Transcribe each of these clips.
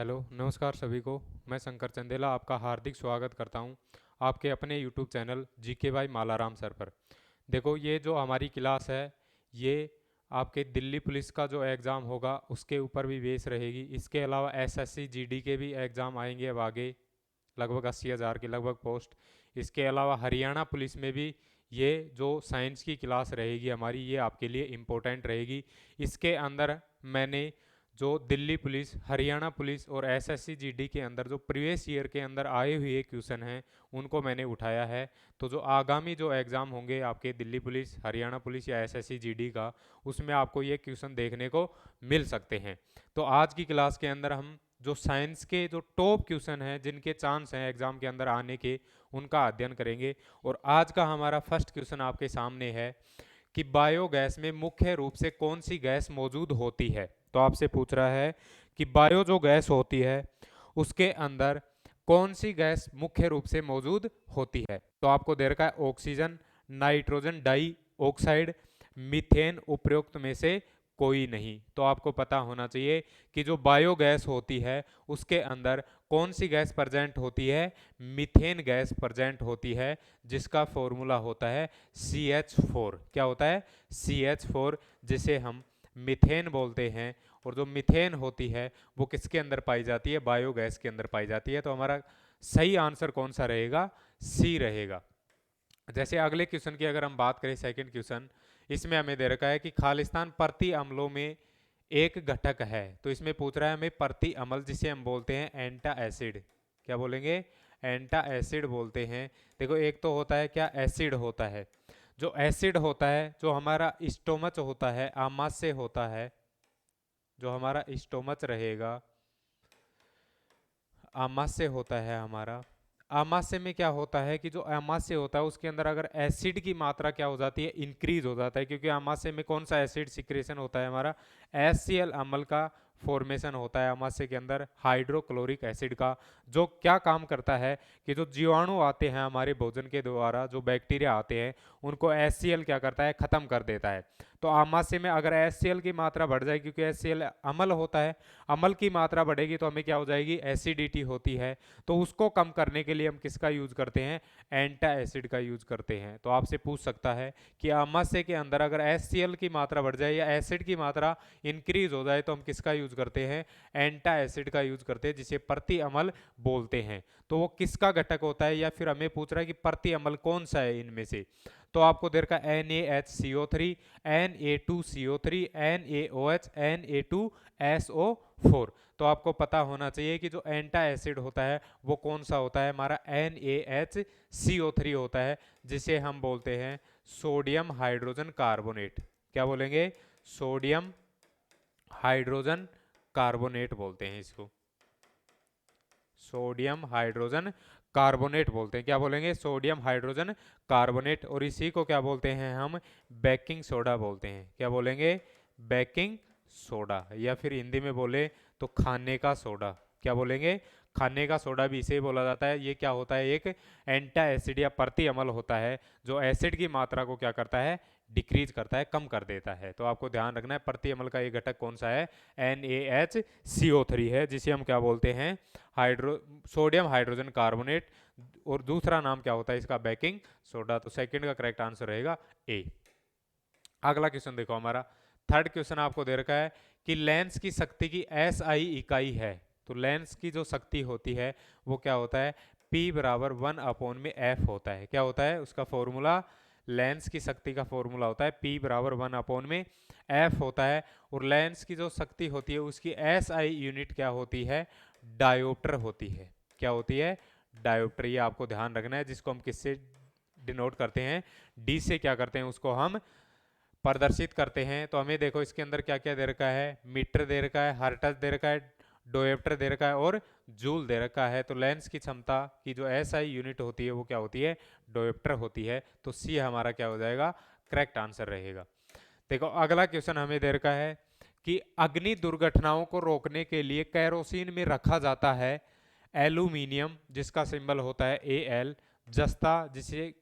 Hello, नमस्कार सभी को। मैं शंकर चंदेला आपका हार्दिक स्वागत करता हूं आपके अपने YouTube channel GK by Malaram sir पर। देखो, ये जो हमारी क्लास है ये आपके दिल्ली पुलिस का जो एग्ज़ाम होगा उसके ऊपर भी बेस रहेगी। इसके अलावा एसएससी जीडी के भी एग्ज़ाम आएंगे अब आगे, लगभग 80,000 की लगभग पोस्ट। इसके अलावा हरियाणा पुलिस में भी ये जो साइंस की क्लास रहेगी हमारी, ये आपके लिए इम्पोर्टेंट रहेगी। इसके अंदर मैंने जो दिल्ली पुलिस, हरियाणा पुलिस और एसएससी जीडी के अंदर जो प्रीवियस ईयर के अंदर आए हुए क्वेश्चन हैं उनको मैंने उठाया है। तो जो आगामी जो एग्ज़ाम होंगे आपके दिल्ली पुलिस, हरियाणा पुलिस या एसएससी जीडी का, उसमें आपको ये क्वेश्चन देखने को मिल सकते हैं। तो आज की क्लास के अंदर हम जो साइंस के जो टॉप क्वेश्चन हैं जिनके चांस हैं एग्ज़ाम के अंदर आने के, उनका अध्ययन करेंगे। और आज का हमारा फर्स्ट क्वेश्चन आपके सामने है कि बायोगैस में मुख्य रूप से कौन सी गैस मौजूद होती है। तो आपसे पूछ रहा है कि बायो जो गैस होती है उसके अंदर कौन सी गैस मुख्य रूप से मौजूद होती है। तो आपको दे रखा है oxygen, nitrogen dioxide, methane, उपरोक्त में से कोई नहीं। तो आपको पता होना चाहिए कि जो बायोगैस होती है उसके अंदर कौन सी गैस प्रेजेंट होती है। मीथेन गैस प्रेजेंट होती है, जिसका फॉर्मूला होता है CH4। क्या होता है? CH4, जिसे हम मीथेन बोलते हैं। और जो मीथेन होती है वो किसके अंदर पाई जाती है? बायोगैस के अंदर पाई जाती है। तो हमारा सही आंसर कौन सा रहेगा? सी रहेगा। जैसे अगले क्वेश्चन की अगर हम बात करें, सेकंड क्वेश्चन, इसमें हमें दे रखा है कि खालिस्तान प्रति अम्लों में एक घटक है। तो इसमें पूछ रहा है हमें प्रति अम्ल, जिसे हम बोलते हैं एंटा एसिड। क्या बोलेंगे? एंटा एसिड बोलते हैं। देखो, एक तो होता है क्या, एसिड होता है। जो एसिड होता है, जो हमारा स्टोमच होता है, आमाशय होता है, जो हमारा स्टोमच रहेगा, आमाशय होता है हमारा। आमाशय में क्या होता है कि जो आमाशय होता है उसके अंदर अगर एसिड की मात्रा क्या हो जाती है, इंक्रीज हो जाता है। क्योंकि आमाशय में कौन सा एसिड सिक्रेशन होता है हमारा? HCl अम्ल का फॉर्मेशन होता है आमाशय के अंदर, हाइड्रोक्लोरिक एसिड का। जो क्या काम करता है कि जो जीवाणु आते हैं हमारे भोजन के द्वारा, जो बैक्टीरिया आते हैं, उनको HCl क्या करता है? खत्म कर देता है। तो आमाशय में अगर HCl की मात्रा बढ़ जाए, क्योंकि HCl अम्ल होता है, अम्ल की मात्रा बढ़ेगी तो हमें क्या हो जाएगी? एसिडिटी होती है। तो उसको कम करने के लिए हम किसका यूज करते हैं? एंटा एसिड का यूज करते हैं। तो आपसे पूछ सकता है कि आमाशय के अंदर अगर HCl की मात्रा बढ़ जाए या एसिड की मात्रा इंक्रीज हो जाए तो हम किसका यूज करते हैं? एंटा एसिड का यूज करते हैं, जिसे प्रति अम्ल बोलते हैं। तो वो किसका घटक होता है, या फिर हमें पूछ रहा है कि प्रति अम्ल कौन सा है इनमें से। तो आपको दे रखा है NaHCO3, Na2CO3, NaOH, Na2SO4। तो आपको पता होना चाहिए कि जो एंटा एसिड होता है वो कौन सा होता है? हमारा NaHCO3 होता है, जिसे हम बोलते हैं सोडियम हाइड्रोजन कार्बोनेट। क्या बोलेंगे? सोडियम हाइड्रोजन कार्बोनेट बोलते हैं इसको। सोडियम हाइड्रोजन कार्बोनेट बोलते हैं। क्या बोलेंगे? Sodium hydrogen carbonate. और इसी को क्या बोलते हैं हम? बेकिंग सोडा बोलते हैं। क्या बोलेंगे? बेकिंग सोडा, या फिर हिंदी में बोले तो खाने का सोडा। क्या बोलेंगे? खाने का सोडा भी इसे बोला जाता है। ये क्या होता है? एक एंटा एसिड या प्रति अम्ल होता है, जो एसिड की मात्रा को क्या करता है? डिक्रीज करता है, कम कर देता है। तो आपको ध्यान रखना है प्रति अम्ल का ये घटक कौन सा है? NaHCO3 है, जिसे हम क्या बोलते हैं? Sodium hydrogen carbonate. और दूसरा नाम क्या होता है इसका? Baking soda. तो सेकंड का करेक्ट आंसर रहेगा ए। अगला क्वेश्चन देखो हमारा, थर्ड क्वेश्चन आपको दे रखा है कि लेंस की शक्ति की SI इकाई है। तो लेंस की जो शक्ति होती है वो क्या होता है? P बराबर 1/F होता है। क्या होता है उसका फॉर्मूला? लेंस की शक्ति का फॉर्मूला होता है P बराबर 1/F होता है। और लेंस की जो शक्ति होती है उसकी SI यूनिट क्या होती है? डायोप्टर होती है। क्या होती है? डायोप्टर। ये आपको ध्यान रखना है, जिसको हम किससे डिनोट करते हैं? D से क्या करते हैं? उसको हम प्रदर्शित करते हैं। तो हमें देखो इसके अंदर क्या क्या दे रखा है? मीटर दे रखा है, हर्ट्ज दे रखा है, डायोप्टर दे रखा है और जूल दे रखा है। तो लेंस की क्षमता की जो SI यूनिट होती है वो क्या होती है? डायोप्टर होती है। तो सी हमारा क्या हो जाएगा? करेक्ट आंसर रहेगा। देखो, अगला क्वेश्चन हमें दे रखा है कि अग्नि दुर्घटनाओं को रोकने के लिए कैरोसिन में रखा जाता है एल्यूमिनियम, जिसका सिंबल होता है Al, जस्ता, जिसे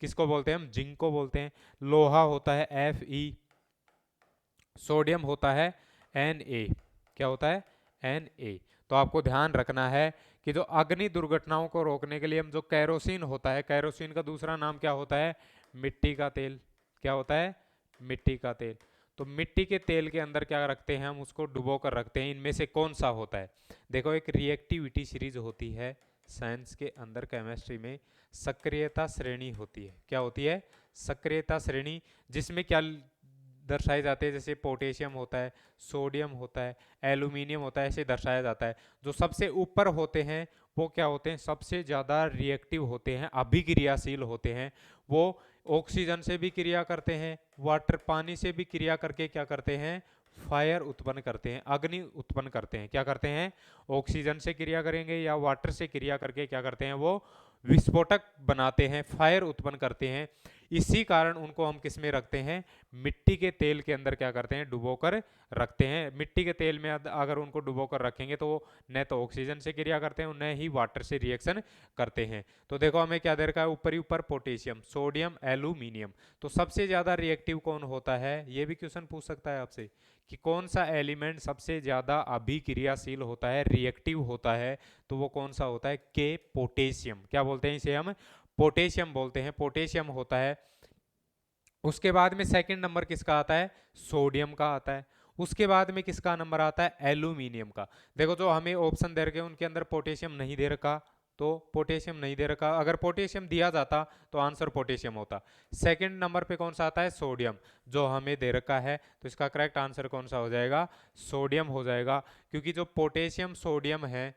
किसको बोलते हैं हम? जिंक को बोलते हैं। लोहा होता है Fe, सोडियम होता है Na। क्या होता है? Na। तो तो आपको ध्यान रखना है कि जो अग्नि दुर्घटनाओं को रोकने के लिए हम जो कैरोसिन होता है, कैरोसिन का दूसरा नाम क्या होता है, मिट्टी का तेल। क्या होता है, मिट्टी का तेल। तो मिट्टी के तेल के अंदर क्या रखते हैं हम, उसको डुबो कर रखते हैं। इनमें से कौन सा होता है, देखो एक रिएक्टिविटी सीरीज होती है साइंस के अंदर, केमिस्ट्री में सक्रियता श्रेणी होती है। क्या होती है, सक्रियता श्रेणी, जिसमें क्या दर्शाए जाते हैं, जैसे पोटेशियम होता है, सोडियम होता है, एल्यूमिनियम होता है, ऐसे दर्शाया जाता है। जो सबसे ऊपर होते हैं वो क्या होते हैं, सबसे ज़्यादा रिएक्टिव होते हैं, अभिक्रियाशील होते हैं। वो ऑक्सीजन से भी क्रिया करते हैं, वाटर पानी से भी क्रिया करके क्या करते हैं, फायर उत्पन्न करते हैं, अग्नि उत्पन्न करते हैं। क्या करते हैं, ऑक्सीजन से क्रिया करेंगे या वाटर से क्रिया करके क्या करते हैं, वो विस्फोटक बनाते हैं, फायर उत्पन्न करते हैं। इसी कारण उनको हम किस में रखते हैं, मिट्टी के तेल के अंदर क्या करते हैं, डुबोकर रखते हैं। मिट्टी के तेल में अगर उनको डुबोकर रखेंगे तो वो न तो ऑक्सीजन से क्रिया करते हैं, न ही वाटर से रिएक्शन करते हैं। तो देखो हमें क्या दे रखा है, ऊपर ही ऊपर पोटेशियम, सोडियम, एल्यूमिनियम। तो सबसे ज्यादा रिएक्टिव कौन होता है, ये भी क्वेश्चन पूछ सकता है आपसे कि कौन सा एलिमेंट सबसे ज्यादा अभिक्रियाशील होता है, रिएक्टिव होता है, तो वो कौन सा होता है, के पोटेशियम। क्या बोलते हैं इसे हम, पोटेशियम बोलते हैं, पोटेशियम होता है। उसके बाद में सेकंड नंबर किसका आता है, सोडियम का आता है। उसके बाद में किसका नंबर आता है, एल्यूमिनियम का। देखो जो हमें ऑप्शन दे रखे हैं उनके अंदर पोटेशियम नहीं दे रखा, तो पोटेशियम नहीं दे रखा। अगर पोटेशियम दिया जाता तो आंसर पोटेशियम होता। सेकंड नंबर पे कौन सा आता है, सोडियम, जो हमें दे रखा है, तो इसका करेक्ट आंसर कौन सा हो जाएगा, सोडियम हो जाएगा। क्योंकि जो पोटेशियम सोडियम है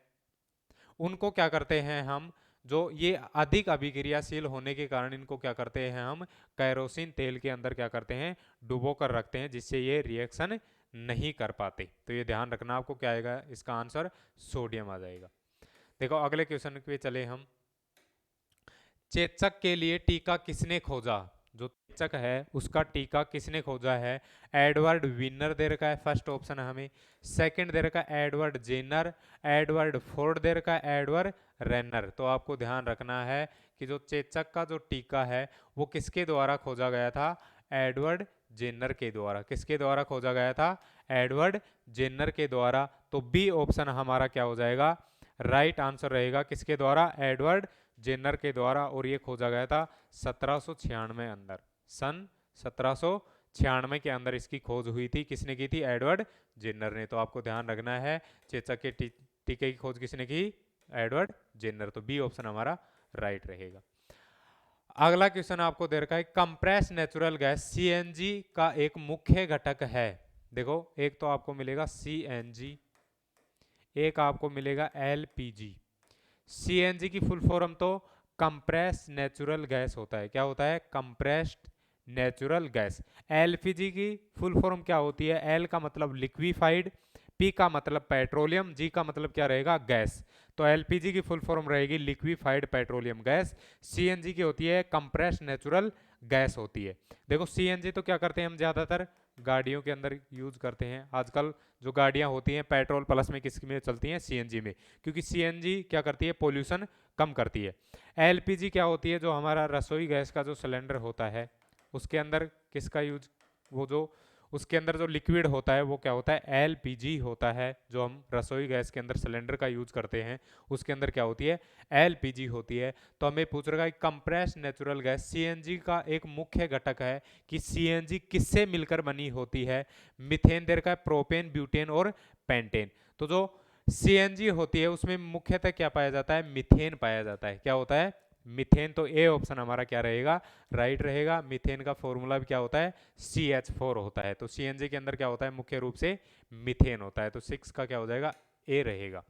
उनको क्या करते हैं हम, जो ये अधिक अभिक्रियाशील होने के कारण इनको क्या करते हैं हम, कैरोसिन तेल के अंदर क्या करते हैं, डुबो कर रखते हैं, जिससे ये रिएक्शन नहीं कर पाते। तो ये ध्यान रखना आपको, क्या आएगा इसका आंसर, सोडियम आ जाएगा। देखो अगले क्वेश्चन पे चले हम। चेचक के लिए टीका किसने खोजा, जो चेचक है उसका टीका किसने खोजा है, एडवर्ड विनर दे रखा है, फर्स्ट ऑप्शन है हमें। सेकंड दे रखा है एडवर्ड जेनर, एडवर्ड फोर्ड दे रखा है, एडवर्ड रेनर। तो आपको ध्यान रखना है कि जो चेचक का जो टीका है वो किसके द्वारा खोजा गया था, एडवर्ड जेनर के द्वारा। किसके द्वारा खोजा गया था, एडवर्ड जेनर के द्वारा। तो बी ऑप्शन हमारा क्या हो जाएगा, राइट आंसर रहेगा, किसके द्वारा, एडवर्ड जेनर के द्वारा। और ये खोजा गया था 1796 अंदर, सन 1796 के अंदर इसकी खोज हुई थी। किसने की थी, एडवर्ड जेनर ने। तो आपको ध्यान रखना है चेचक के टीके की खोज किसने की, एडवर्ड जेनर। तो बी ऑप्शन हमारा राइट रहेगा। अगला क्वेश्चन आपको दे रखा है, कंप्रेस नेचुरल गैस सीएनजी का एक मुख्य घटक है। देखो एक तो आपको मिलेगा सीएनजी, एक आपको मिलेगा एलपीजी। सीएनजी की फुल फॉर्म तो कंप्रेस नेचुरल गैस होता है। क्या होता है, कंप्रेस्ड नेचुरल गैस। एलपीजी की फुल फॉर्म क्या होती है, एल का मतलब लिक्विफाइड, पी का मतलब पेट्रोलियम, जी का मतलब क्या रहेगा, गैस। तो एलपीजी की फुल फॉर्म रहेगी लिक्विफाइड पेट्रोलियम गैस। सीएनजी की होती है कंप्रेस्ड नेचुरल गैस होती है। देखो सीएनजी तो क्या करते हैं हम, ज़्यादातर गाड़ियों के अंदर यूज करते हैं। आजकल जो गाड़ियां होती हैं पेट्रोल प्लस में किस में चलती हैं, सीएनजी में, क्योंकि सीएनजी क्या करती है, पोल्यूशन कम करती है। एलपीजी क्या होती है, जो हमारा रसोई गैस का जो सिलेंडर होता है उसके अंदर किसका यूज, वो जो उसके अंदर जो लिक्विड होता है वो क्या होता है, एलपीजी होता है। जो हम रसोई गैस के अंदर सिलेंडर का यूज करते हैं उसके अंदर क्या होती है, एलपीजी होती है। तो हमें पूछ रहा है कंप्रेस नेचुरल गैस सीएनजी का एक मुख्य घटक है कि सीएनजी किससे मिलकर बनी होती है। मिथेन दे रखा है, प्रोपेन, ब्यूटेन और पेंटेन। तो जो सीएनजी होती है उसमें मुख्यतः क्या पाया जाता है, मिथेन पाया जाता है। क्या होता है, मिथेन। तो ए ऑप्शन हमारा क्या रहेगा, राइट रहेगा। मिथेन का फॉर्मूला भी क्या होता है, CH4 होता है। तो सीएनजी के अंदर क्या होता है, मुख्य रूप से मिथेन होता है। तो 6 का क्या हो जाएगा, ए रहेगा।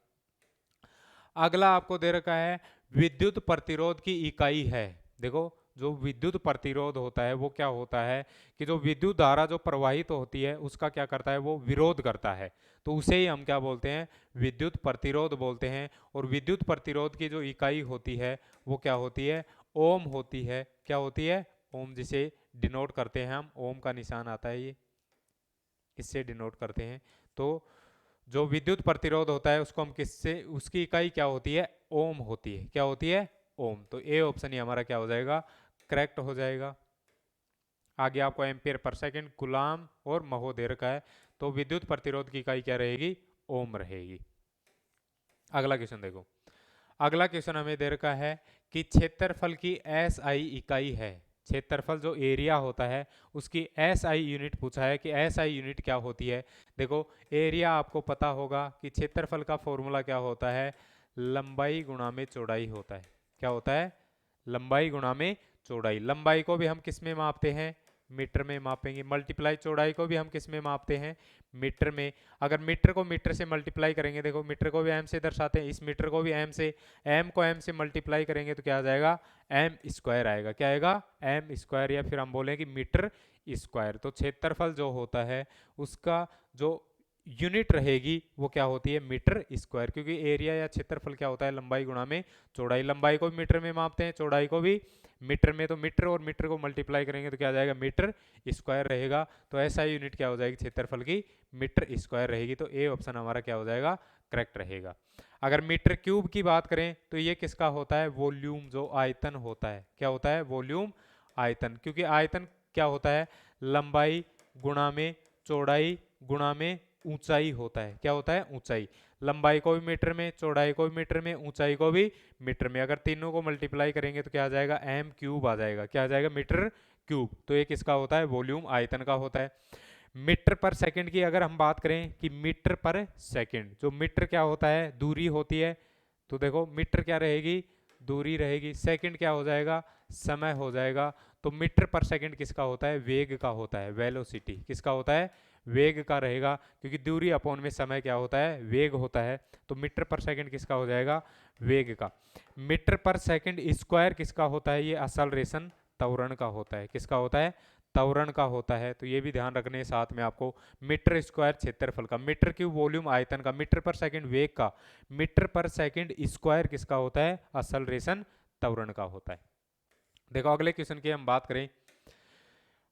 अगला आपको दे रखा है, विद्युत प्रतिरोध की इकाई है। देखो जो विद्युत प्रतिरोध होता है वो क्या होता है कि जो विद्युत धारा जो प्रवाहित होती है उसका क्या करता है, वो विरोध करता है। तो उसे ही हम क्या बोलते हैं, विद्युत प्रतिरोध बोलते हैं। और विद्युत प्रतिरोध की जो इकाई होती है वो क्या होती है, ओम होती है। क्या होती है, ओम, जिसे डिनोट करते हैं हम, ओम का निशान आता है, ये इससे डिनोट करते हैं। तो जो विद्युत प्रतिरोध होता है उसको हम किससे, उसकी इकाई क्या होती है, ओम होती है। क्या होती है, ओम। तो ए ऑप्शन ही हमारा क्या हो जाएगा, करेक्ट हो जाएगा। आगे आपको एम्पियर पर सेकंड, कूलाम और महो दे रखा है। तो विद्युत प्रतिरोध की इकाई क्या रहेगी, ओम रहेगी। अगला क्वेश्चन देखो, अगला क्वेश्चन हमें दे रखा है कि क्षेत्रफल की एसआई इकाई है। क्षेत्रफल जो एरिया होता है उसकी एसआई यूनिट पूछा है कि एसआई यूनिट क्या होती है। देखो एरिया आपको पता होगा कि क्षेत्रफल का फॉर्मूला क्या होता है, लंबाई गुणा में चौड़ाई होता है। क्या होता है, लंबाई गुणा में चौड़ाई। लंबाई को भी हम किस में मापते हैं, मीटर में मापेंगे। मल्टीप्लाई चौड़ाई को भी हम किस में मापते हैं, मीटर में। अगर मीटर को मीटर से मल्टीप्लाई करेंगे, देखो मीटर को भी एम से दर्शाते हैं, इस मीटर को भी एम से, एम को एम से मल्टीप्लाई करेंगे तो क्या आ जाएगा, एम स्क्वायर आएगा। क्या आएगा, एम स्क्वायर, या फिर हम बोलें कि मीटर स्क्वायर। तो क्षेत्रफल जो होता है उसका जो यूनिट रहेगी वो क्या होती है, मीटर स्क्वायर, क्योंकि एरिया या क्षेत्रफल क्या होता है, लंबाई गुणा में चौड़ाई। लंबाई को भी मीटर में मापते हैं, चौड़ाई को भी मीटर में, तो मीटर और मीटर को मल्टीप्लाई करेंगे तो क्या आ जाएगा, मीटर स्क्वायर रहेगा। तो ऐसा यूनिट क्या हो जाएगी क्षेत्रफल की, मीटर स्क्वायर रहेगी। तो ए ऑप्शन हमारा क्या हो जाएगा, करेक्ट रहेगा। अगर मीटर क्यूब की बात करें तो ये किसका होता है, वॉल्यूम, जो आयतन होता है। क्या होता है, वॉल्यूम, आयतन। क्योंकि आयतन क्या होता है, लंबाई गुणा में चौड़ाई गुणा में ऊंचाई होता है। क्या होता है, ऊंचाई। लंबाई को भी मीटर में, चौड़ाई को भी मीटर में, ऊंचाई को भी मीटर में। अगर तीनों को मल्टीप्लाई करेंगे तो क्या आ जाएगा, एम क्यूब आ जाएगा। क्या आ जाएगा, मीटर क्यूब। तो ये किसका होता है, वॉल्यूम, आयतन का होता है। मीटर पर सेकंड की अगर हम बात करें कि मीटर पर सेकंड, जो मीटर क्या होता है, दूरी होती है। तो देखो मीटर क्या रहेगी, दूरी रहेगी। सेकंड क्या हो जाएगा, समय हो जाएगा। तो मीटर पर सेकंड किसका होता है, वेग का होता है। वेलोसिटी किसका होता है, वेग का रहेगा, क्योंकि दूरी अपॉन में समय क्या होता है, वेग होता है। तो मीटर पर सेकंड किसका हो जाएगा, वेग का। मीटर पर सेकंड स्क्वायर किसका होता है, ये असलरेशन, त्वरण का होता है। किसका होता है, त्वरण का होता है। तो ये भी ध्यान रखने साथ में आपको, मीटर स्क्वायर क्षेत्रफल का, मीटर क्यूब वॉल्यूम आयतन का, मीटर पर सेकंड वेग का, मीटर पर सेकंड स्क्वायर किसका होता है, असलरेशन, त्वरण का होता है। देखो अगले क्वेश्चन की हम बात करें,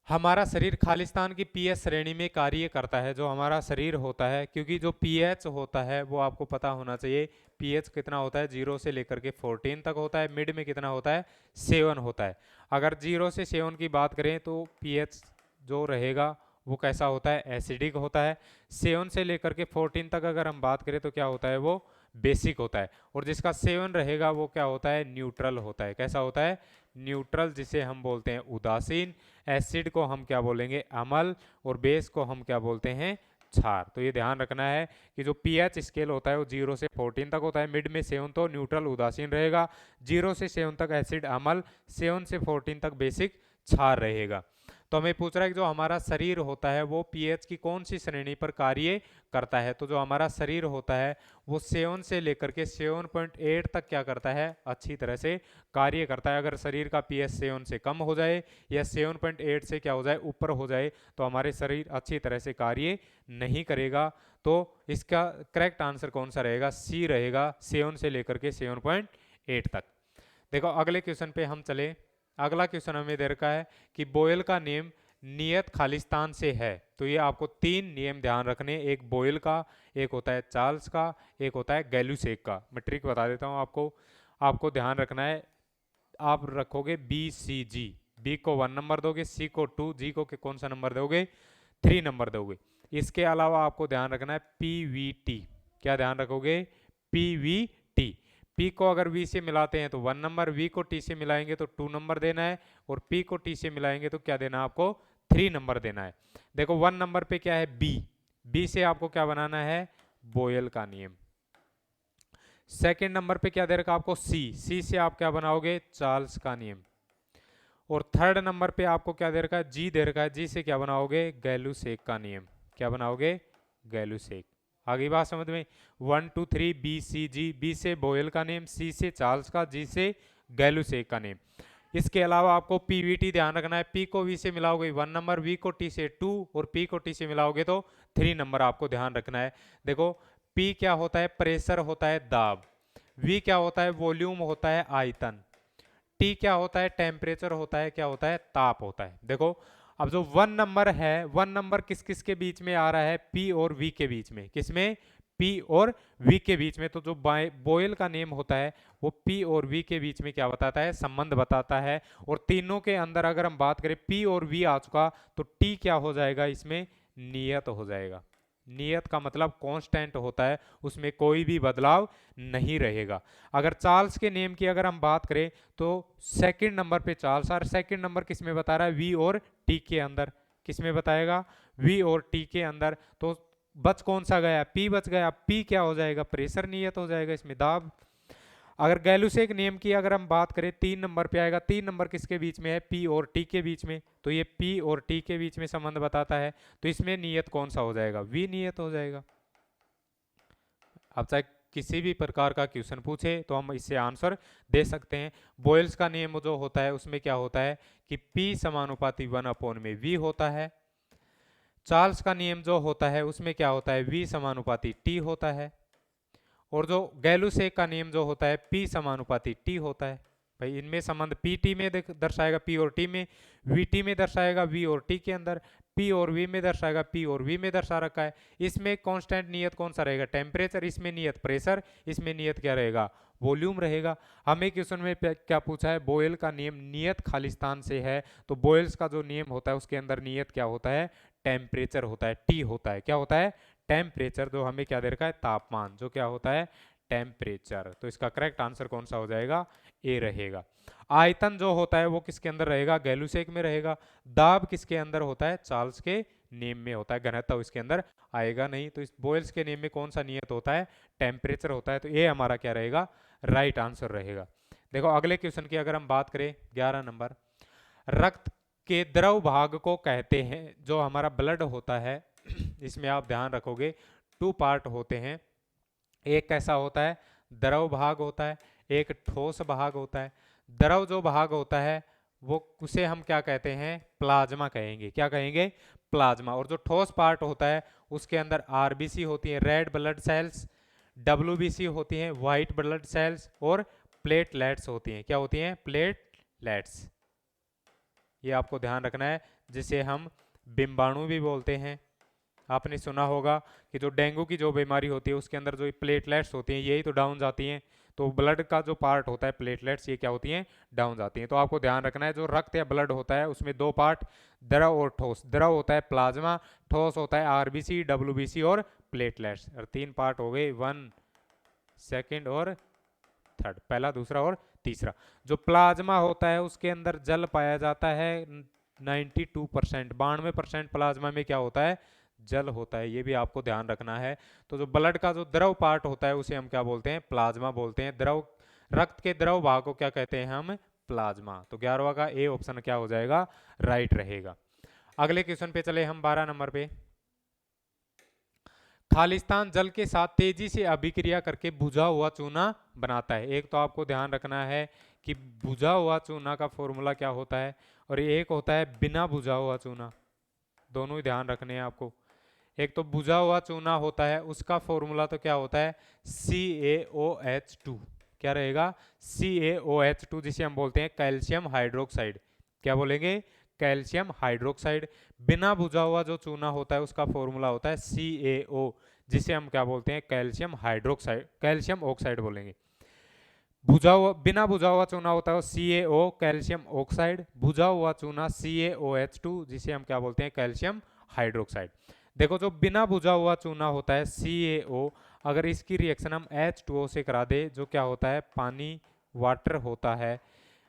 हमारा शरीर खालिस्तान की पीएच श्रेणी में कार्य करता है। जो हमारा शरीर होता है, क्योंकि जो पीएच होता है वो आपको पता होना चाहिए, पीएच कितना होता है, 0 से लेकर के 14 तक होता है। मिड में कितना होता है, 7 होता है। अगर 0 से 7 की बात करें तो पीएच जो रहेगा वो कैसा होता है, एसिडिक होता है। 7 से लेकर के 14 तक अगर हम बात करें तो क्या होता है, वो बेसिक होता है। और जिसका 7 रहेगा वो क्या होता है, न्यूट्रल होता है। कैसा होता है, न्यूट्रल, जिसे हम बोलते हैं उदासीन। एसिड को हम क्या बोलेंगे, अम्ल। और बेस को हम क्या बोलते हैं, क्षार। तो ये ध्यान रखना है कि जो पीएच स्केल होता है वो 0 से 14 तक होता है। मिड में 7 तो न्यूट्रल उदासीन रहेगा, 0 से 7 तक एसिड अम्ल, 7 से 14 तक बेसिक क्षार रहेगा। तो हमें पूछ रहा है कि जो हमारा शरीर होता है वो पीएच की कौन सी श्रेणी पर कार्य करता है। तो जो हमारा शरीर होता है वो 7 से लेकर के 7.8 तक क्या करता है, अच्छी तरह से कार्य करता है। अगर शरीर का पीएच 7 से कम हो जाए या 7.8 से क्या हो जाए, ऊपर हो जाए, तो हमारे शरीर अच्छी तरह से कार्य नहीं करेगा। तो इसका करेक्ट आंसर कौन सा रहेगा, सी रहेगा, 7 से लेकर के 7.8 तक। देखो अगले क्वेश्चन पे हम चले। अगला क्वेश्चन हमें दे रखा है कि बोयल का नियम नियत खालिस्तान से है। तो ये आपको 3 नियम ध्यान रखने, एक बोयल का, एक होता है चार्ल्स का, एक होता है गैलुसेक का। मैं ट्रिक बता देता हूँ आपको, आपको ध्यान रखना है। आप रखोगे बी सी जी, बी को 1 नंबर दोगे, सी को 2, जी को कौन सा नंबर दोगे, 3 नंबर दोगे। इसके अलावा आपको ध्यान रखना है पी वी टी। क्या ध्यान रखोगे, पी वी टी। पी को अगर वी से मिलाते हैं तो 1 नंबर, वी को टी से मिलाएंगे तो 2 नंबर देना है, और पी को टी से मिलाएंगे तो क्या देना है आपको, 3 नंबर देना है। देखो 1 नंबर पे क्या है, बी, बी से आपको क्या बनाना है, बोयल का नियम। सेकंड नंबर पे क्या दे रखा आपको, सी, सी से आप क्या बनाओगे, चार्ल्स का नियम। और थर्ड नंबर पे आपको क्या दे रखा है, जी दे रखा है, जी से क्या बनाओगे, गैलुसेक का नियम। क्या बनाओगे, गैलुसेक। आगे बात समझ में, 1 2 3 बी सी जी, बी से बोयल का नेम, सी से चार्ल्स का, जी से गैलुसेक का नेम। इसके अलावा आपको पीवीटी ध्यान रखना है, पी को वी से मिलाओगे 1 नंबर, वी को टी से 2, और पी को टी से मिलाओगे तो 3 नंबर आपको ध्यान रखना है। देखो पी क्या होता है, प्रेशर होता है, दाब। वी क्या होता है, वॉल्यूम होता है, आयतन। टी क्या होता है, टेम्परेचर होता है, क्या होता है, ताप होता है। देखो अब जो 1 नंबर है, 1 नंबर किस किस के बीच में आ रहा है, पी और वी के बीच में। किसमें, पी और वी के बीच में। तो जो बोयल का नेम होता है वो पी और वी के बीच में क्या बताता है, संबंध बताता है। और तीनों के अंदर अगर हम बात करें, पी और वी आ चुका तो टी क्या हो जाएगा, इसमें नियत हो जाएगा। नियत का मतलब कांस्टेंट होता है, उसमें कोई भी बदलाव नहीं रहेगा। अगर चार्ल्स के नेम की अगर हम बात करें तो सेकंड नंबर पे चार्ल्स, और सेकंड नंबर किस में बता रहा है, वी और टी के अंदर। किस में बताएगा, वी और टी के अंदर। तो बच कौन सा गया, पी बच गया। पी क्या हो जाएगा, प्रेशर नियत हो जाएगा, इसमें दाब। अगर गैलुसेक नियम की अगर हम बात करें 3 नंबर पे आएगा। 3 नंबर किसके बीच में है, पी और टी के बीच में, तो ये पी और टी के बीच में संबंध बताता है। तो इसमें नियत कौन सा हो जाएगा, वी नियत हो जाएगा। अब चाहे किसी भी प्रकार का क्वेश्चन पूछे तो हम इससे आंसर दे सकते हैं। बॉयल्स का नियम जो होता है उसमें क्या होता है कि P समानुपाती 1/v होता है। चार्ल्स का नियम जो होता है उसमें क्या होता है, V समानुपाती T होता है। और जो गैलुसेक का नियम जो होता है P समानुपाती T होता है। भाई इनमें संबंध PT में दर्शाएगा, P और T में, VT में दर्शाएगा, V और T के अंदर, P और V में दर्शाएगा, P और V में दर्शा रखा है। इसमें कांस्टेंट नियत कौन सा रहेगा, टेम्परेचर। इसमें नियत प्रेशर, इसमें नियत क्या रहेगा, वॉल्यूम रहेगा। हमें क्वेश्चन में क्या पूछा है, बॉयल का नियम नियत खालिस्तान से है। तो बॉयल्स का जो नियम होता है उसके अंदर नियत क्या होता है, टेम्परेचर होता है, T होता है। क्या होता है, टेम्परेचर। जो हमें क्या दे रखा है, तापमान, जो क्या होता है, टेम्परेचर। तो इसका करेक्ट आंसर कौन सा हो जाएगा, ए रहेगा। आयतन जो होता है वो किसके अंदर रहेगा, गैलुसेक में रहेगा। दाब किसके अंदर होता है, चार्ल्स के नियम में होता है। घनत्व इसके अंदर आएगा नहीं। तो इस बॉयल्स के नियम में कौन सा नियत होता है, टेम्परेचर होता है। तो ये हमारा क्या रहेगा, राइट आंसर रहेगा। देखो अगले क्वेश्चन की अगर हम बात करें, 11 नंबर, रक्त के द्रव भाग को कहते हैं, जो हमारा ब्लड होता है इसमें आप ध्यान रखोगे 2 पार्ट होते हैं। एक कैसा होता है, द्रव भाग होता है, एक ठोस भाग होता है। द्रव जो भाग होता है वो उसे हम क्या कहते हैं, प्लाज्मा कहेंगे। क्या कहेंगे, प्लाज्मा। और जो ठोस पार्ट होता है उसके अंदर आरबीसी होती है, रेड ब्लड सेल्स, डब्ल्यूबीसी होती हैं, व्हाइट ब्लड सेल्स, और प्लेटलेट्स होती हैं। क्या होती हैं, प्लेटलेट्स। ये आपको ध्यान रखना है, जिसे हम बिम्बाणु भी बोलते हैं। आपने सुना होगा कि जो डेंगू की जो बीमारी होती है उसके अंदर जो प्लेटलेट्स होती हैं यही तो डाउन जाती हैं। तो ब्लड का जो पार्ट होता है प्लेटलेट्स, ये क्या होती हैं, डाउन जाती हैं। तो आपको ध्यान रखना है, जो रक्त या ब्लड होता है उसमें 2 पार्ट, द्रव और ठोस। द्रव होता है प्लाज्मा, ठोस होता है आरबीसी, डब्ल्यूबीसी और प्लेटलेट्स। और 3 पार्ट हो गए, 1, सेकेंड और थर्ड, पहला, दूसरा और तीसरा। जो प्लाज्मा होता है उसके अंदर जल पाया जाता है 92%, 92% प्लाज्मा में क्या होता है, जल होता है। ये भी आपको ध्यान रखना है। तो जो ब्लड का जो द्रव पार्ट होता है उसे हम क्या बोलते हैं, प्लाज्मा बोलते हैं। द्रव, रक्त के द्रव भाग को क्या कहते हैं हम, प्लाज्मा। तो 11वां का ए ऑप्शन क्या हो जाएगा, राइट रहेगा। अगले क्वेश्चन पे चले हम, 12 नंबर पे। खालिस्तान जल के साथ तेजी से अभिक्रिया करके बुझा हुआ चूना बनाता है। एक तो आपको ध्यान रखना है कि बुझा हुआ चूना का फॉर्मूला क्या होता है, और एक होता है बिना बुझा हुआ चूना। दोनों ही ध्यान रखने हैं आपको। एक तो बुझा हुआ चूना होता है, उसका फॉर्मूला तो क्या होता है, CaOH2। क्या रहेगा, CaOH2, जिसे हम बोलते हैं कैल्शियम हाइड्रोक्साइड। क्या बोलेंगे, कैल्शियम हाइड्रोक्साइड। बिना बुझा हुआ जो चूना होता है उसका फॉर्मूला होता है CaO, जिसे हम क्या बोलते हैं, कैल्शियम हाइड्रोक्साइड, कैल्शियम ऑक्साइड बोलेंगे। बुझा हुआ, बिना बुझा हुआ चूना होता है CaO, कैल्शियम ऑक्साइड। बुझा हुआ चूना CaOH2, जिसे हम क्या बोलते हैं, कैल्शियम हाइड्रोक्साइड। देखो जो बिना बुझा हुआ चूना होता है CaO, अगर इसकी रिएक्शन हम H2O से करा दे, जो क्या होता है, पानी, वाटर होता है।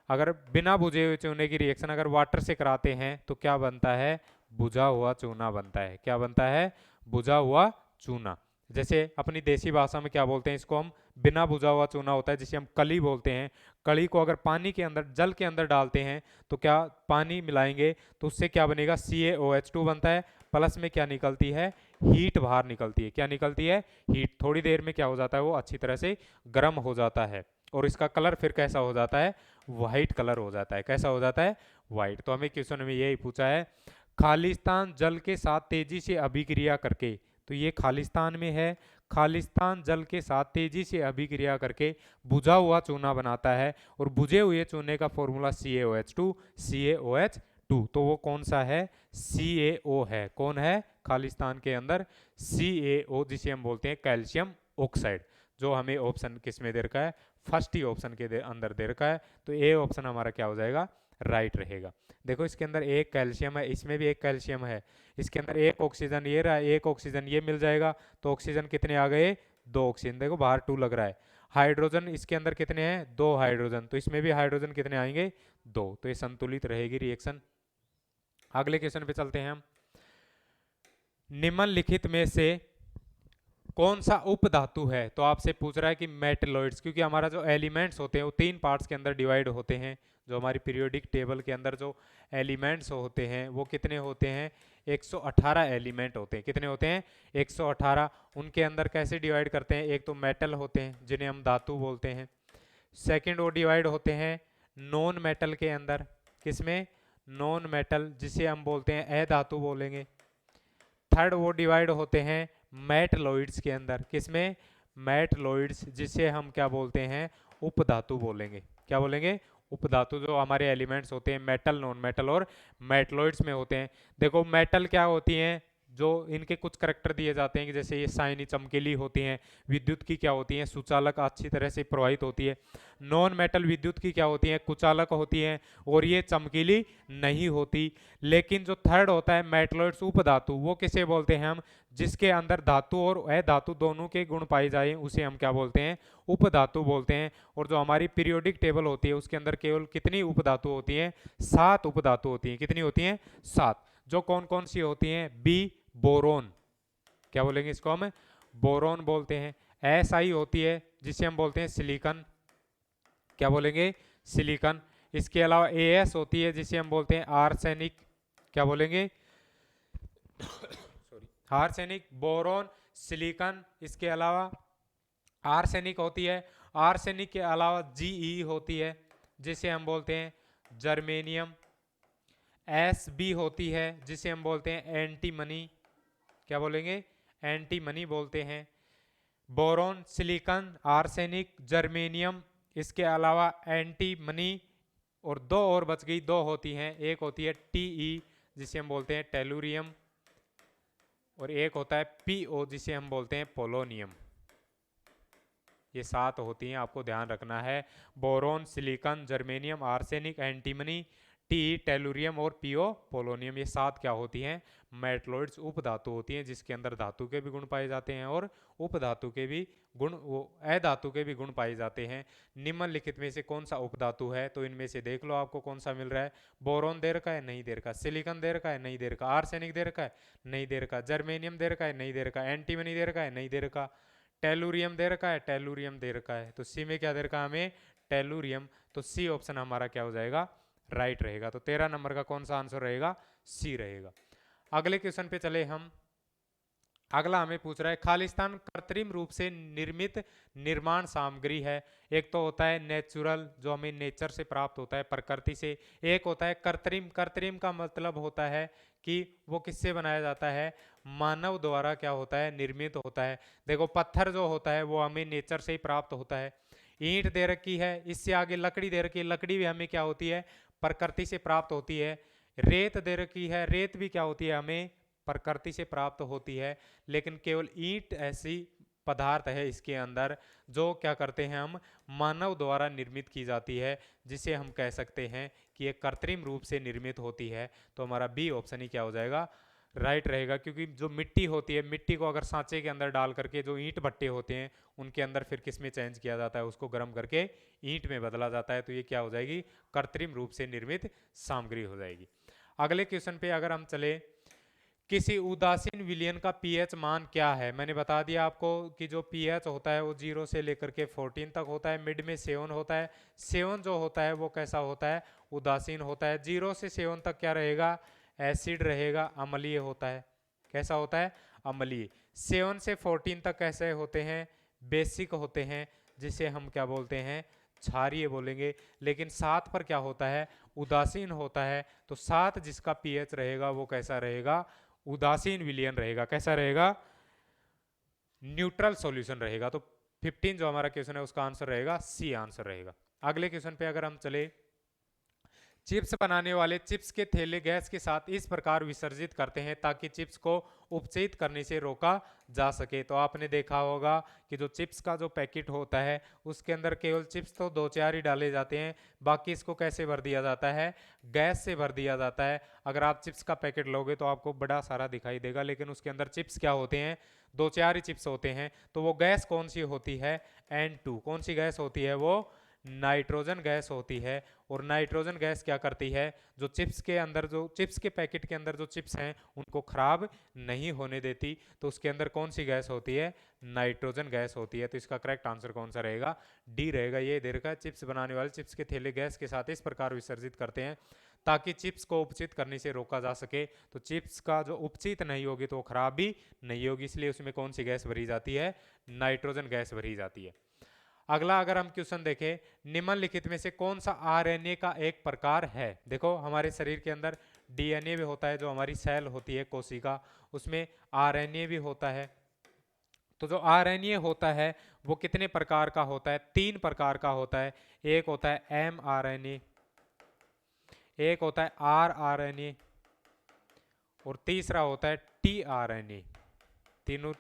अगर बिना बुझे हुए चूने की रिएक्शन अगर वाटर से कराते हैं तो क्या बनता है, बुझा हुआ चूना बनता है। क्या बनता है, बुझा हुआ चूना। जैसे अपनी देसी भाषा में क्या बोलते हैं इसको हम, बिना बुझा हुआ चूना होता है, जिसे हम कली बोलते हैं। कली को अगर पानी के अंदर, जल के अंदर डालते हैं तो क्या, पानी मिलाएंगे तो उससे क्या बनेगा, CaOH2 बनता है। प्लस में क्या निकलती है, हीट बाहर निकलती है। क्या निकलती है, हीट। थोड़ी देर में क्या हो जाता है, वो अच्छी तरह से गर्म हो जाता है, और इसका कलर फिर कैसा हो जाता है, वाइट कलर हो जाता है। कैसा हो जाता है, वाइट। तो हमें क्वेश्चन में यही पूछा है, खालिस्तान जल के साथ तेजी से अभिक्रिया करके, तो ये खालिस्तान में है, खालिस्तान जल के साथ तेजी से अभिक्रिया करके बुझा हुआ चूना बनाता है, और बुझे हुए चूने का फॉर्मूला CaOH2, CaOH2। तो वो कौन सा है, CaO है। कौन है, खालिस्तान के अंदर CaO, जिसे हम बोलते हैं कैल्शियम ऑक्साइड। जो हमें ऑप्शन किस में दे रखा है, फर्स्ट ही ऑप्शन के अंदर दे रखा है। तो ए ऑप्शन हमारा क्या हो जाएगा, राइट रहेगा। देखो इसके अंदर एक कैल्शियम है, इसमें भी एक कैल्शियम है, इसके अंदर एक ऑक्सीजन ये रहा, एक ऑक्सीजन ये मिल जाएगा, तो ऑक्सीजन कितने आ गए, 2 ऑक्सीजन। देखो बाहर 2 लग रहा है। हाइड्रोजन इसके अंदर कितने हैं, 2 हाइड्रोजन, तो इसमें भी हाइड्रोजन कितने आएंगे, 2, तो ये संतुलित रहेगी रिएक्शन। अगले क्वेश्चन पे चलते हैं हम। निम्नलिखित में से कौन सा उपधातु है, तो आपसे पूछ रहा है कि मेटलॉइड्स, क्योंकि हमारा जो एलिमेंट्स होते हैं वो 3 पार्ट्स के अंदर डिवाइड होते हैं। जो हमारी पीरियोडिक टेबल के अंदर जो एलिमेंट्स होते हैं वो कितने होते हैं, 118 एलिमेंट होते हैं। कितने होते हैं, 118। उनके अंदर कैसे डिवाइड करते हैं, एक तो मेटल होते हैं जिन्हें हम धातु बोलते हैं, सेकंड वो डिवाइड होते हैं नॉन मेटल के अंदर, किसमें, नॉन मेटल, जिसे हम बोलते हैं अधातु बोलेंगे। थर्ड वो डिवाइड होते हैं मेटलॉइड्स के अंदर, किसमें, मेटलॉइड्स, जिसे हम क्या बोलते हैं, उपधातु बोलेंगे। क्या बोलेंगे, उपधातु। जो हमारे एलिमेंट्स होते हैं मेटल, नॉन मेटल और मेटलॉइड्स में होते हैं। देखो मेटल क्या होती हैं, जो इनके कुछ करैक्टर दिए जाते हैं कि जैसे ये शाइनी चमकीली होती हैं, विद्युत की क्या होती हैं, सुचालक, अच्छी तरह से प्रवाहित होती है। नॉन मेटल विद्युत की क्या होती हैं, कुचालक होती हैं और ये चमकीली नहीं होती। लेकिन जो थर्ड होता है मेटलॉइड्स उपधातु, वो किसे बोलते हैं हम, जिसके अंदर धातु और अधातु दोनों के गुण पाए जाए उसे हम क्या बोलते हैं, उपधातु बोलते हैं। और जो हमारी पीरियोडिक टेबल होती है उसके अंदर केवल कितनी उपधातु होती हैं, 7 उपधातु होती हैं। कितनी होती हैं, 7। जो कौन कौन सी होती हैं, बी, बोरोन, क्या बोलेंगे इसको हम, बोरोन बोलते हैं। एस आई होती है जिसे हम बोलते हैं सिलिकॉन, क्या बोलेंगे, सिलिकॉन। इसके अलावा ए एस होती है जिसे हम बोलते हैं आर्सेनिक, क्या बोलेंगे, सॉरी, आर्सेनिक, बोरोन, सिलिकॉन। इसके अलावा आर्सेनिक होती है, आर्सेनिक के अलावा जीई होती है जिसे हम बोलते हैं जर्मेनियम। एस बी होती है जिसे हम बोलते हैं एंटीमनी, क्या बोलेंगे, एंटीमनी बोलते हैं। बोरोन, सिलिकॉन, आर्सेनिक, जर्मेनियम, इसके अलावा एंटीमनी। और 2 और बच गई, 2 होती हैं, एक होती है टीई जिसे हम बोलते हैं टेलुरियम, और एक होता है पीओ जिसे हम बोलते हैं पोलोनियम। ये 7 होती हैं, आपको ध्यान रखना है। Boron, silicon, germanium, arsenic, antimony, T, tellurium और पीओ, पोलोनियम। ये 7 क्या होती हैं, मेटलॉइड्स, उपधातु होती हैं, जिसके अंदर धातु के भी गुण पाए जाते हैं और उपधातु के भी गुण, वो अधातु के भी गुण पाए जाते हैं। निम्नलिखित में से कौन सा उपधातु है, तो इनमें से देख लो आपको कौन सा मिल रहा है। बोरोन दे रखा है, नहीं दे रखा। सिलिकॉन दे रखा है, नहीं दे रखा। आर्सेनिक दे रखा है, नहीं दे रखा। जर्मेनियम दे रखा है, नहीं दे रखा। एंटीमनी दे रखा है, नहीं दे रखा। टेलुरियम दे रखा है, टेलुरियम दे रखा है। तो सी में क्या दे रखा है हमें, टेलुरियम। तो सी ऑप्शन हमारा क्या हो जाएगा, राइट रहेगा। तो 13 नंबर का कौन सा आंसर रहेगा, सी रहेगा। अगले क्वेश्चन पे चले हम। अगला हमें पूछ रहा है, खालिस्तान कृत्रिम रूप से निर्मित निर्माण सामग्री है। एक तो होता है नेचुरल, जो हमें नेचर से प्राप्त होता है, प्रकृति से। एक होता है कृत्रिम, कृत्रिम का मतलब होता है कि वो किससे बनाया जाता है, मानव द्वारा क्या होता है, निर्मित होता है। देखो पत्थर जो होता है वो हमें नेचर से ही प्राप्त होता है। ईंट दे रखी है, इससे आगे लकड़ी दे रखी है, लकड़ी भी हमें क्या होती है, प्रकृति से प्राप्त होती है। रेत दे रखी है, रेत भी क्या होती है, हमें प्रकृति से प्राप्त होती है। लेकिन केवल ईंट ऐसी पदार्थ है इसके अंदर जो क्या करते हैं, हम मानव द्वारा निर्मित की जाती है, जिसे हम कह सकते हैं कि ये कृत्रिम रूप से निर्मित होती है। तो हमारा बी ऑप्शन ही क्या हो जाएगा, राइट रहेगा। क्योंकि जो मिट्टी होती है, मिट्टी को अगर सांचे के अंदर डाल करके जो ईंट भट्टे होते हैं उनके अंदर फिर किस में चेंज किया जाता है, उसको गर्म करके ईंट में बदला जाता है। तो ये क्या हो जाएगी, कृत्रिम रूप से निर्मित सामग्री हो जाएगी। अगले क्वेश्चन पे अगर हम चले, किसी उदासीन विलयन का पीएच मान क्या है। मैंने बता दिया आपको कि जो पीएच होता है वो 0 से लेकर के 14 तक होता है। मिड में 7 होता है। 7 जो होता है वो कैसा होता है, उदासीन होता है। 0 से 7 तक क्या रहेगा, एसिड रहेगा, अम्लीय होता है। कैसा होता है, अम्लीय। 7 से 14 तक कैसे होते हैं, बेसिक होते हैं, जिसे हम क्या बोलते हैं, क्षारीय बोलेंगे। लेकिन 7 पर क्या होता है, उदासीन होता है। तो 7 जिसका पीएच रहेगा वो कैसा रहेगा, उदासीन विलयन रहेगा। कैसा रहेगा, न्यूट्रल सॉल्यूशन रहेगा। तो 15 जो हमारा क्वेश्चन है उसका आंसर रहेगा सी आंसर रहेगा। अगले क्वेश्चन पे अगर हम चले, चिप्स बनाने वाले चिप्स के थैले गैस के साथ इस प्रकार विसर्जित करते हैं ताकि चिप्स को उपचित करने से रोका जा सके। तो आपने देखा होगा कि जो चिप्स का जो पैकेट होता है उसके अंदर केवल चिप्स तो 2-4 ही डाले जाते हैं, बाकी इसको कैसे भर दिया जाता है, गैस से भर दिया जाता है। अगर आप चिप्स का पैकेट लोगे तो आपको बड़ा सारा दिखाई देगा, लेकिन उसके अंदर चिप्स क्या होते हैं, 2-4 ही चिप्स होते हैं। तो वो गैस कौन सी होती है, N2। कौन सी गैस होती है, वो नाइट्रोजन गैस होती है। और नाइट्रोजन गैस क्या करती है, जो चिप्स के अंदर, जो चिप्स के पैकेट के अंदर जो चिप्स हैं उनको खराब नहीं होने देती। तो उसके अंदर कौन सी गैस होती है, नाइट्रोजन गैस होती है। तो इसका करेक्ट आंसर कौन सा रहेगा, डी रहेगा। ये दे रखा है, चिप्स बनाने वाले चिप्स के थैले गैस के साथ इस प्रकार विसर्जित करते हैं ताकि चिप्स को उपचित करने से रोका जा सके। तो चिप्स का जो उपचित नहीं होगी तो वो खराब भी नहीं होगी, इसलिए उसमें कौन सी गैस भरी जाती है, नाइट्रोजन गैस भरी जाती है। अगला अगर हम क्वेश्चन देखें, निम्नलिखित में से कौन सा आरएनए का एक प्रकार है। देखो हमारे शरीर के अंदर डीएनए भी होता है, जो हमारी सेल होती है कोशिका, उसमें आरएनए भी होता है। तो जो आरएनए होता है वो कितने प्रकार का होता है, 3 प्रकार का होता है। एक होता है mRNA, एक होता है rRNA और तीसरा होता है tRNA। तीनों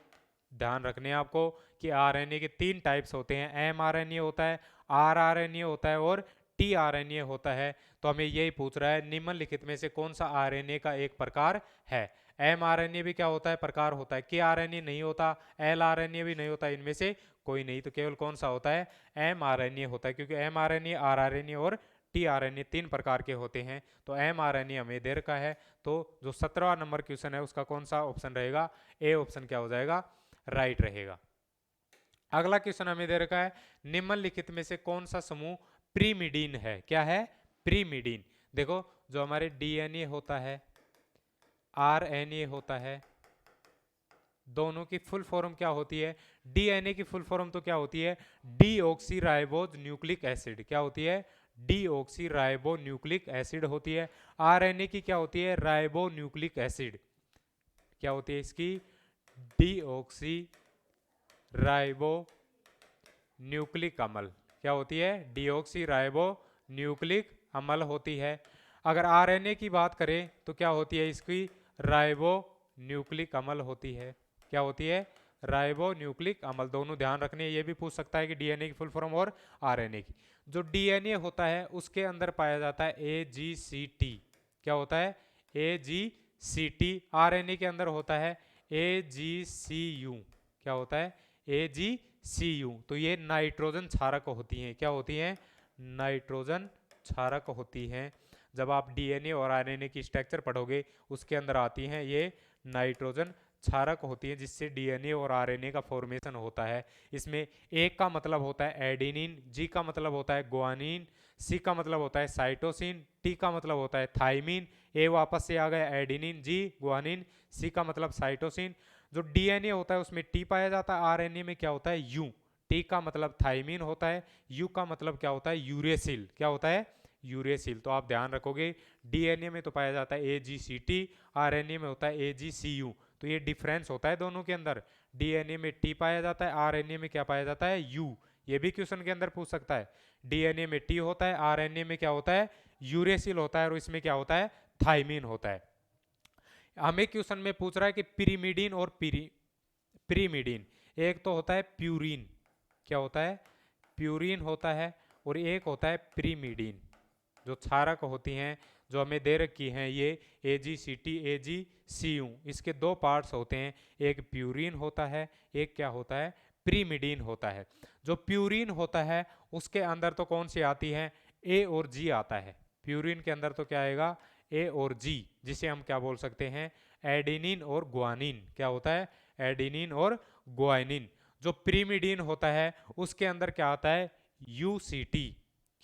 ध्यान रखने हैं आपको कि आरएनए के 3 टाइप्स होते हैं, mRNA होता है, rRNA होता है और tRNA होता है। तो हमें यही पूछ रहा है निम्नलिखित में से कौन सा आरएनए का एक प्रकार है। mRNA भी क्या होता है, प्रकार होता है, kRNA नहीं होता, lRNA भी नहीं होता, इनमें से कोई नहीं। तो केवल कौन सा होता है, mRNA होता है, क्योंकि mRNA, rRNA और tRNA 3 प्रकार के होते हैं। तो mRNA हमें दे रखा है। तो जो 17वां नंबर क्वेश्चन है उसका कौन सा ऑप्शन रहेगा, ए ऑप्शन क्या हो जाएगा, राइट रहेगा। अगला क्वेश्चन हमें दे रखा है, निम्नलिखित में से कौन सा समूह प्रीमिडीन है। क्या है, प्रीमिडीन। देखो जो हमारे डीएनए होता है, आरएनए होता है, दोनों की फुल फॉर्म क्या होती है, डीएनए की फुल फॉर्म तो क्या होती है, डीऑक्सीराइबोज न्यूक्लिक एसिड। क्या होती है, डीऑक्सीराइबो न्यूक्लिक एसिड होती है। आरएनए की क्या होती है, राइबो न्यूक्लिक एसिड। क्या होती है इसकी, डीऑक्सी राइबो न्यूक्लिक अम्ल। क्या होती है, डीऑक्सी राइबो न्यूक्लिक अम्ल होती है। अगर आरएनए की बात करें तो क्या होती है इसकी, राइबो न्यूक्लिक अम्ल होती है। क्या होती है, राइबो न्यूक्लिक अम्ल। दोनों ध्यान रखने, ये भी पूछ सकता है कि डीएनए की फुल फॉर्म और आरएनए की। जो डीएनए होता है उसके अंदर पाया जाता है एजीसीटी। क्या होता है, एजीसीटी। आरएनए के अंदर होता है एजीसीयू। क्या होता है, AgCu। तो ये नाइट्रोजन क्षारक होती हैं। क्या होती हैं, नाइट्रोजन क्षारक होती हैं। जब आप डीएनए और आरएनए की स्ट्रक्चर पढ़ोगे उसके अंदर आती हैं ये नाइट्रोजन क्षारक होती हैं, जिससे डीएनए और आरएनए का फॉर्मेशन होता है। इसमें ए का मतलब होता है एडेनिन, जी का मतलब होता है ग्वानिन, सी का मतलब होता है साइटोसिन, टी का मतलब होता है थाइमिन। ए वापस से आ गया एडेनिन, जी ग्वानिन, सी का मतलब साइटोसिन। जो डीएनए होता है उसमें टी पाया जाता है, आरएनए में क्या होता है, यू। टी का मतलब थाइमिन होता है, यू का मतलब क्या होता है, यूरेसिल। क्या होता है, यूरेसिल। तो आप ध्यान रखोगे डीएनए में तो पाया जाता है एजीसीटी, आरएनए में होता है एजीसीयू। तो ये डिफरेंस होता है दोनों के अंदर। डीएनए में टी पाया जाता है, आरएनए में क्या पाया जाता है, यू। ये भी क्वेश्चन के अंदर पूछ सकता है। डीएनए में टी होता है, आरएनए में क्या होता है, यूरेसिल होता है, और इसमें क्या होता है, थाइमिन होता है। हमें क्वेश्चन में पूछ रहा है कि पिरीमिडीन और प्रीमिडीन, एक तो होता है प्यूरिन। क्या होता है, प्यूरिन होता है, और एक होता है प्रीमिडीन। जो क्षारक होती हैं जो हमें दे रखी हैं ये AgCT AgCu, इसके 2 पार्ट्स होते हैं, एक प्यूरिन होता है, एक क्या होता है, प्रीमिडीन होता है। जो प्यूरिन होता है उसके अंदर तो कौन सी आती है, A और G आता है। प्यूरिन के अंदर तो क्या आएगा, A और G, जिसे हम क्या बोल सकते हैं, एडेनिन और ग्वानिन। क्या होता है, एडेनिन और ग्वानिन। जो प्रीमिडीन होता है उसके अंदर क्या आता है, UCT।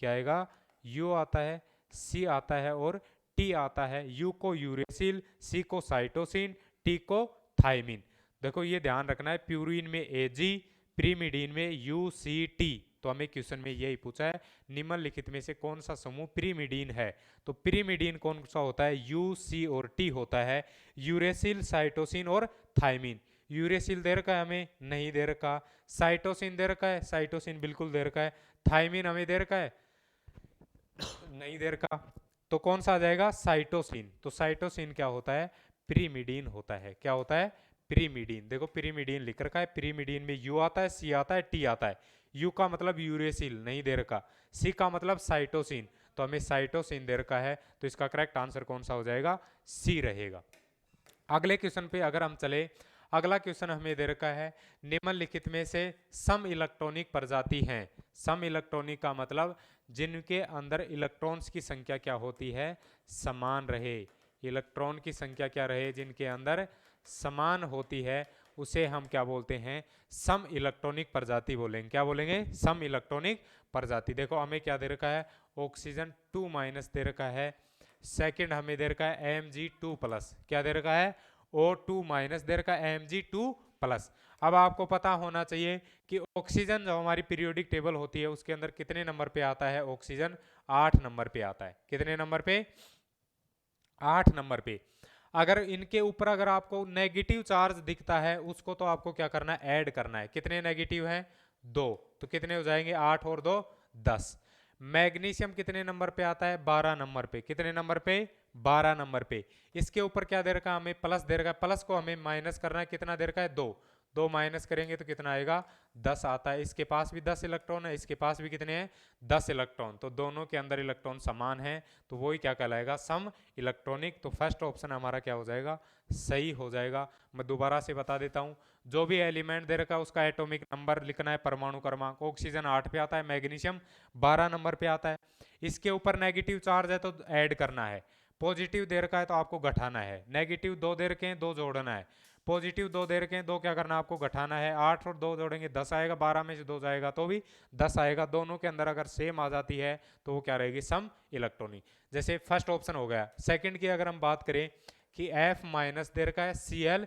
क्या आएगा, U आता है, C आता है और T आता है। U को यूरेसिल, C को साइटोसिन, T को थाइमिन। देखो ये ध्यान रखना है, प्यूरिन में Ag, प्रीमिडीन में UCT। तो हमें क्वेश्चन में यही पूछा है, निम्नलिखित में से कौन सा समूह प्रीमिडीन है। तो प्रीमिडीन कौन सा होता है, U, C और T होता है, यूरेसिल, साइटोसिन और थाइमिन। यूरेसिल दे रखा है हमें, नहीं दे रखा। साइटोसिन दे रखा है, साइटोसिन बिल्कुल दे रखा है। थाइमिन हमें दे रखा है, नहीं दे रखा। तो कौन सा आ जाएगा, साइटोसिन। तो साइटोसिन क्या होता है, पिरिमिडीन होता है। क्या होता है, पिरिमिडीन। देखो पिरिमिडीन लिख रखा है, पिरिमिडीन में यू आता है, सी आता है, टी आता है। यू का मतलब यूरेसिल नहीं दे रखा, सी का मतलब साइटोसिन, तो हमें साइटोसिन दे रखा है, तो इसका करेक्ट आंसर कौन सा हो जाएगा, सी रहेगा। अगले क्वेश्चन पे अगर हम चले, अगला क्वेश्चन हमें दे रखा है, निम्नलिखित में से सम इलेक्ट्रॉनिक प्रजाति हैं। सम इलेक्ट्रॉनिक का मतलब जिनके अंदर इलेक्ट्रॉन्स की संख्या क्या होती है, समान रहे। इलेक्ट्रॉन की संख्या क्या रहे, जिनके अंदर समान होती है, उसे हम क्या बोलते हैं, सम इलेक्ट्रॉनिक प्रजाति बोलेंगे। क्या बोलेंगे, सम इलेक्ट्रॉनिक प्रजाति। देखो हमें क्या दे रखा है, ऑक्सीजन 2- दे रखा है। सेकंड हमें दे रखा है Mg2+। क्या दे रखा है, O2- दे रखा है Mg2+। अब आपको पता होना चाहिए कि ऑक्सीजन जो हमारी पीरियोडिक टेबल होती है उसके अंदर कितने नंबर पे आता है, ऑक्सीजन 8 नंबर पे आता है। कितने नंबर पे, 8 नंबर पे। अगर इनके ऊपर अगर आपको नेगेटिव चार्ज दिखता है उसको तो आपको क्या करना है, ऐड करना है। कितने नेगेटिव हैं, 2, तो कितने हो जाएंगे, 8 और 2 10। मैग्नीशियम कितने नंबर पे आता है, 12 नंबर पे। कितने नंबर पे, 12 नंबर पे। इसके ऊपर क्या दे रखा है, हमें प्लस दे रखा है, प्लस को हमें माइनस करना है। कितना दे रखा है, 2, 2 माइनस करेंगे तो कितना आएगा, 10 आता है। इसके पास भी 10 इलेक्ट्रॉन है, इसके पास भी कितने हैं, 10 इलेक्ट्रॉन। तो दोनों के अंदर इलेक्ट्रॉन समान है, तो वही क्या कहलाएगा, सम इलेक्ट्रॉनिक। तो फर्स्ट ऑप्शन हमारा क्या हो जाएगा, सही हो जाएगा। मैं दोबारा से बता देता हूँ, जो भी एलिमेंट दे रखा है उसका एटॉमिक नंबर लिखना है, परमाणु क्रमांक। ऑक्सीजन 8 पे आता है, मैग्नीशियम 12 नंबर पे आता है। इसके ऊपर नेगेटिव चार्ज है तो ऐड करना है, पॉजिटिव दे रखा है तो आपको घटाना है। नेगेटिव 2 दे रखे हैं, 2 जोड़ना है। पॉजिटिव 2 दे रखे हैं, 2 क्या करना है, आपको घटाना है। 8 और 2 जोड़ेंगे 10 आएगा, 12 में से 2 जाएगा तो भी 10 आएगा। दोनों के अंदर अगर सेम आ जाती है तो वो क्या रहेगी, सम इलेक्ट्रॉनिक। जैसे फर्स्ट ऑप्शन हो गया। सेकंड की अगर हम बात करें कि F- दे रखा है, Cl-।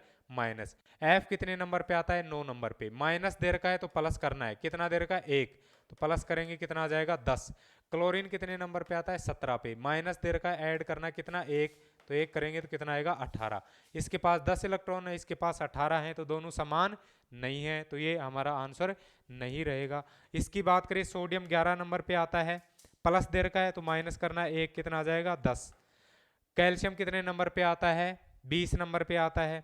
F कितने नंबर पे आता है, 9 नंबर पे। माइनस दे रखा है तो प्लस करना है। कितना दे रखा है, 1, तो प्लस करेंगे कितना आ जाएगा, 10। क्लोरीन कितने नंबर पे आता है, 17 पे। माइनस दे रखा है, ऐड करना कितना, 1, तो 1 करेंगे तो कितना आएगा, 18। इसके पास 10 इलेक्ट्रॉन है, इसके पास 18 है, तो दोनों समान नहीं है, तो ये हमारा आंसर नहीं रहेगा। इसकी बात करें, सोडियम 11 नंबर पे आता है, प्लस दे रखा है तो माइनस करना है, 1 कितना आ जाएगा, 10। कैल्शियम कितने नंबर पे आता है, 20 नंबर पे आता है।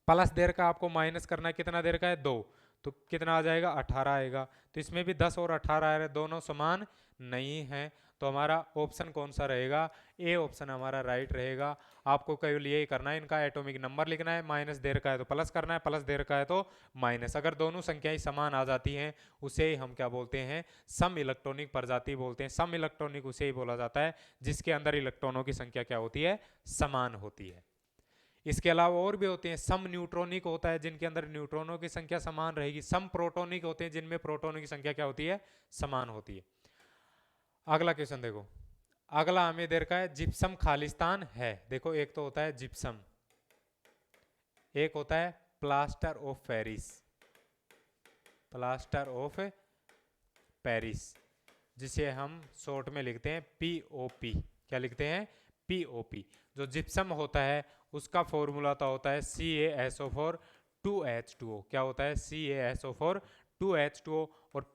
प्लस दे रखा आपको, माइनस करना है, कितना दे रखा है, 2, तो कितना आ जाएगा, 18 आएगा। तो इसमें भी 10 और 18 आ रहे, दोनों समान नहीं है, तो हमारा ऑप्शन कौन सा रहेगा, ए ऑप्शन हमारा राइट रहेगा। आपको केवल यही करना है, इनका एटॉमिक नंबर लिखना है। माइनस दे रखा है तो प्लस करना है, प्लस दे रखा है तो माइनस। अगर दोनों संख्याएं समान आ जाती हैं उसे हम क्या बोलते हैं, सम इलेक्ट्रॉनिक प्रजाति बोलते हैं। सम इलेक्ट्रॉनिक उसे ही बोला जाता है जिसके अंदर इलेक्ट्रॉनों की संख्या क्या होती है, समान होती है। इसके अलावा और भी होते हैं, सम न्यूट्रॉनिक होता है जिनके अंदर न्यूट्रॉनों की संख्या समान रहेगी। सम प्रोटॉनिक होते हैं जिनमें प्रोटॉनों की संख्या क्या होती है, समान होती है। अगला क्वेश्चन देखो, अगला हमें दे रखा है, जिप्सम खालिस्तान है। देखो एक तो होता है जिप्सम, एक होता है plaster of Paris. Plaster of Paris, जिसे हम शॉर्ट में लिखते हैं पीओपी। क्या लिखते हैं, पीओपी। जो जिप्सम होता है उसका फॉर्मूला तो होता है CaSO4 2H2O। क्या होता है, CaSO4 2H2O। और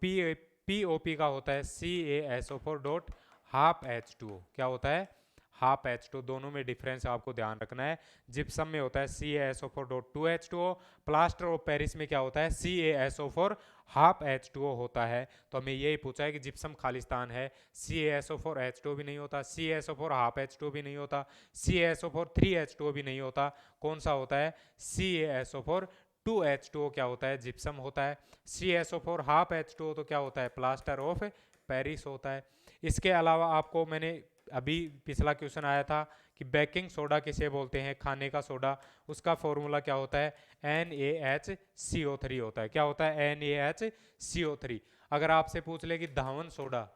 पीओपी का होता है CaSO4 डॉट हाफ H2O। क्या होता है, हाफ H2O। दोनों में डिफरेंस आपको ध्यान रखना है। जिप्सम में होता है CaSO4 dot 2H2O, plaster of Paris में क्या होता है, CaSO4 हाफ H2O होता है। तो हमें यही पूछा है कि जिप्सम खालिस्तान है, CaSO4 H2O भी नहीं होता, CaSO4 हाफ H2O भी नहीं होता, CaSO4 3H2O भी नहीं होता। कौन सा होता है, CaSO4 2H2O क्या होता है, जिप्सम होता है। CaSO4 हाफ H2O तो क्या होता है, प्लास्टर ऑफ पेरिस होता है। इसके अलावा आपको मैंने अभी पिछला क्वेश्चन आया था कि बेकिंग सोडा किसे बोलते हैं, खाने का सोडा। उसका फॉर्मूला क्या होता है, NaHCO3 होता है। क्या होता है, NaHCO3। अगर आपसे पूछ ले कि धावन सोडा,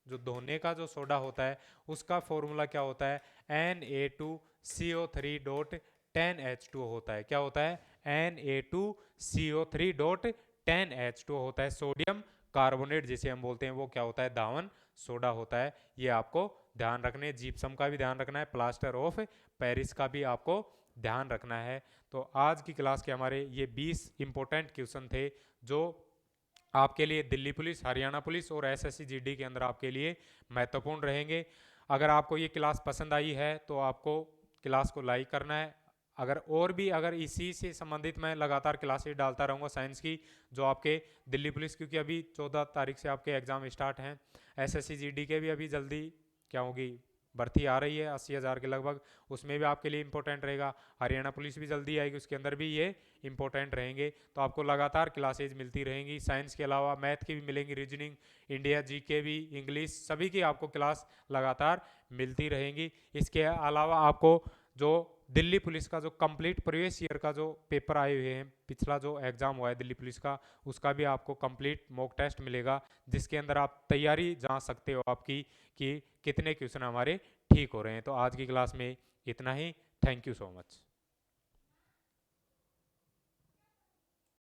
जो धोने का जो सोडा होता है, उसका फॉर्मूला क्या होता है, Na2CO3 डॉट 10H2O होता है। क्या होता है, Na2CO3 डॉट 10H2O होता है। सोडियम कार्बोनेट जिसे हम बोलते हैं वो क्या होता है, धावन सोडा होता है। ये आपको ध्यान रखने, जिप्सम का भी ध्यान रखना है, प्लास्टर ऑफ पेरिस का भी आपको ध्यान रखना है। तो आज की क्लास के हमारे ये 20 इंपॉर्टेंट क्वेश्चन थे जो आपके लिए दिल्ली पुलिस, हरियाणा पुलिस और SSC GD के अंदर आपके लिए महत्वपूर्ण रहेंगे। अगर आपको ये क्लास पसंद आई है तो आपको क्लास को लाइक करना है। अगर इसी से संबंधित मैं लगातार क्लासेस डालता रहूँगा साइंस की, जो आपके दिल्ली पुलिस, क्योंकि अभी 14 तारीख से आपके एग्ज़ाम स्टार्ट हैं। एसएससी जीडी के भी अभी जल्दी क्या होगी, भर्ती आ रही है 80,000 के लगभग, उसमें भी आपके लिए इंपॉर्टेंट रहेगा। हरियाणा पुलिस भी जल्दी आएगी, उसके अंदर भी ये इंपॉर्टेंट रहेंगे। तो आपको लगातार क्लासेज मिलती रहेंगी, साइंस के अलावा मैथ की भी मिलेंगी, रीजनिंग, इंडिया जीके भी, इंग्लिश, सभी की आपको क्लास लगातार मिलती रहेंगी। इसके अलावा आपको जो दिल्ली पुलिस का जो कंप्लीट प्रीवियस ईयर का जो पेपर आए हुए हैं, पिछला जो एग्ज़ाम हुआ है दिल्ली पुलिस का, उसका भी आपको कंप्लीट मॉक टेस्ट मिलेगा, जिसके अंदर आप तैयारी जान सकते हो आपकी कि कितने क्वेश्चन हमारे ठीक हो रहे हैं। तो आज की क्लास में इतना ही। Thank you so much.